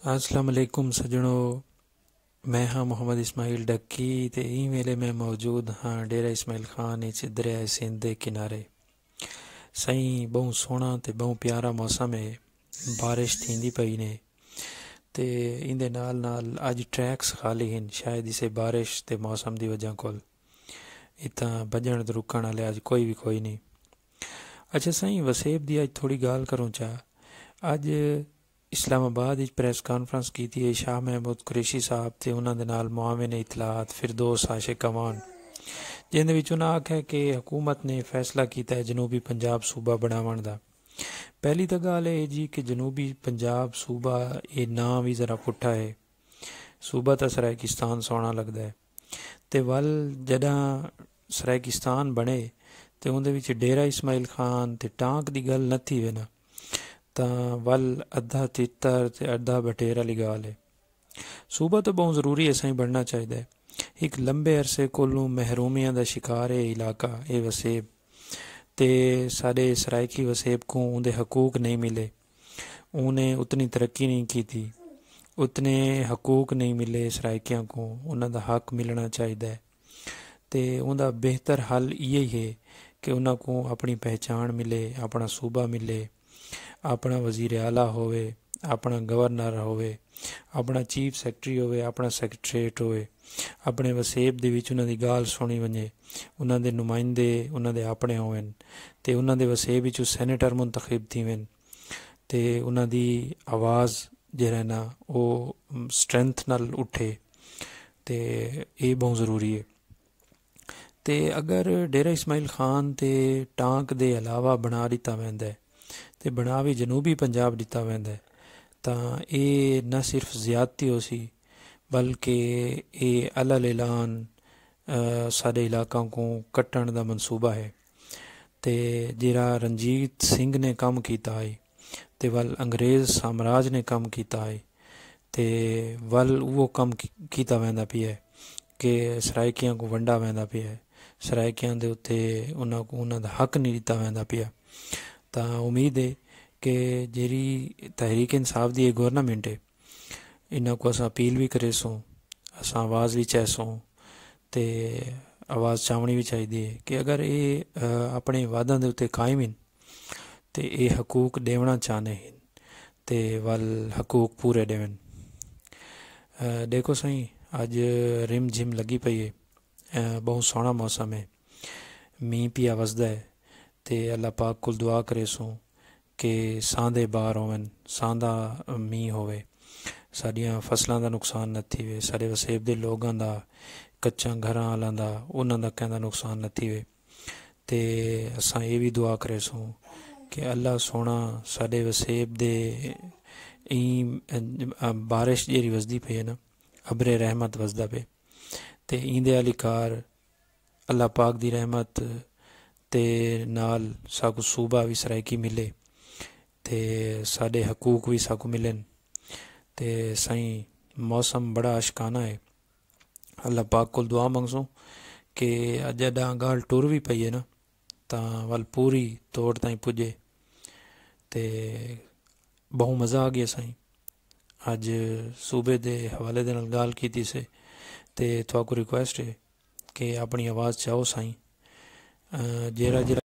अस्सलाम वालेकुम सजणों, मैं हाँ मोहम्मद इस्माइल डक्की ते ई वेले मैं मौजूद हाँ डेरा इस्माइल खान इच दरिया सिंध के किनारे। सही बहु सोहना ते बहु प्यारा मौसम है। बारिश थींदी पई ने ते इंदे नाल नाल अज ट्रैक्स खाली हैं, शायद इसे बारिश ते मौसम दी वजह कोल इतना भजन ते रुकण वाले अज कोई नहीं। अच्छा सही वसेब दी अज थोड़ी गाल करूँ चा। अज इस्लामाबाद प्रेस कॉन्फ्रेंस की थी शाह महमूद कुरैशी साहब ते उन्होंने नाल मुआविन इतलात फिरदौस आशिक कमान, जिंदे विच उन्हें आख्या कि हुकूमत ने फैसला किया है जनूबी पंजाब सूबा बनावन दा। पहली तो गल है जी कि जनूबी पंजाब सूबा ये नाम भी ज़रा पुट्ठा है। सूबा तो सरायकिस्तान सोहना लगता है तो वल जदा सरायकिस्तान बने तो उहदे विच डेरा इस्माइल खान ते टांक की गल न थी वे ना, तां वल अद्धा तितर ते अद्धा बटेर वाली गाल है। सूबा तो बहुत जरूरी है, सही बनना चाहिए। एक लंबे अरसे कोलों महरूमियां का शिकार है इलाका ये वसेब ते साडे सरायकी वसेब को उनके हकूक नहीं मिले, उन्हें उतनी तरक्की नहीं की थी, उतने हकूक नहीं मिले सरायकियां को, उन्होंने हक मिलना चाहिए। तो उनका बेहतर हल यही है कि उन्होंने अपनी पहचान मिले, अपना सूबा मिले, अपना वजीर आला होवे, अपना गवर्नर होवे, अपना चीफ सैकटरी होवे, अपना सैकटरेट होवे, अपने वसेब दे विच उन्हां दी गाल सुनी वजे, उन्हां दे नुमाइंदे उन्हां दे अपने होवन ते उन्हां दे वसेब विच सैनेटर मुंतखब थीवन ते उन्हां दी आवाज़ जेहड़ा ना वो स्ट्रेंथ नाल उठे ते ये बहुत ज़रूरी है। तो अगर डेरा इस्माइल खान ते टांक दे अलावा बना दिता वैंदा है तो बना भी जनूबी पंजाब दिता वैंदा है तां ये न सिर्फ ज़्यादती हो सी बल्कि ये अलल ऐलान साडे इलाकों को कट्टण दा मनसूबा है। तो जिहड़ा रणजीत सिंह ने काम किया है तो वल अंग्रेज़ साम्राज्य ने काम किया है तो वल वो कम किया वैंदा पिया है कि सरायकियां को वंडा वैंदा पिया है, सरायकियां दे उत्ते उन्हां को उन्हां दा हक नहीं दिता वैंदा पिया। तां उम्मीद है कि जेरी तहरीक इंसाफ दी गवर्नमेंट है इन्हां को असां अपील भी करे सूँ, असां आवाज़ भी चैसूँ ते आवाज़ चावनी भी चाहिए है कि अगर ये अपने वादों के उत्ते कायम हैं तो ये हकूक देवना चाहते हैं तो वल हकूक पूरे देवन। देखो सही अज रिम झिम लगी पई है, बहुत सोहना मौसम है, मीह पिया वसदा है तो अल्लाह पाक को दुआ करे सूँ कि सांदे बार होवन, सांदा मीह होवे, साडियां फसलों का नुकसान न थीवे, साडे वसेब दे लोगों का कच्चा घरां वालों का उन्हां दा कहंदा नुकसान न थीवे। तो असां ये भी दुआ करे सूँ कि अल्लाह सोना साडे वसेब दे ई बारिश जेरी वसदी पई है ना, अबरे रहमत वसदा पे तो इंदे आली कार अल्लाह पाक दी रहमत ते नाल साकू सूबा भी सरायकी मिले ते साडे हकूक भी साकू मिलन। तो सही मौसम बड़ा अशकाना है, अल्लाह पाक को दुआ मंगसूँ कि जदा गाल टुर भी पई है ना तां वल पूरी तोड़ ताईं पुजे। तो बहु मज़ा आ गया साईं अज सूबे दे हवाले दे नाल गाल कीती से ते तुहाकू रिक्वेस्ट है कि अपनी आवाज़ चाहो साईं जेरा जेरा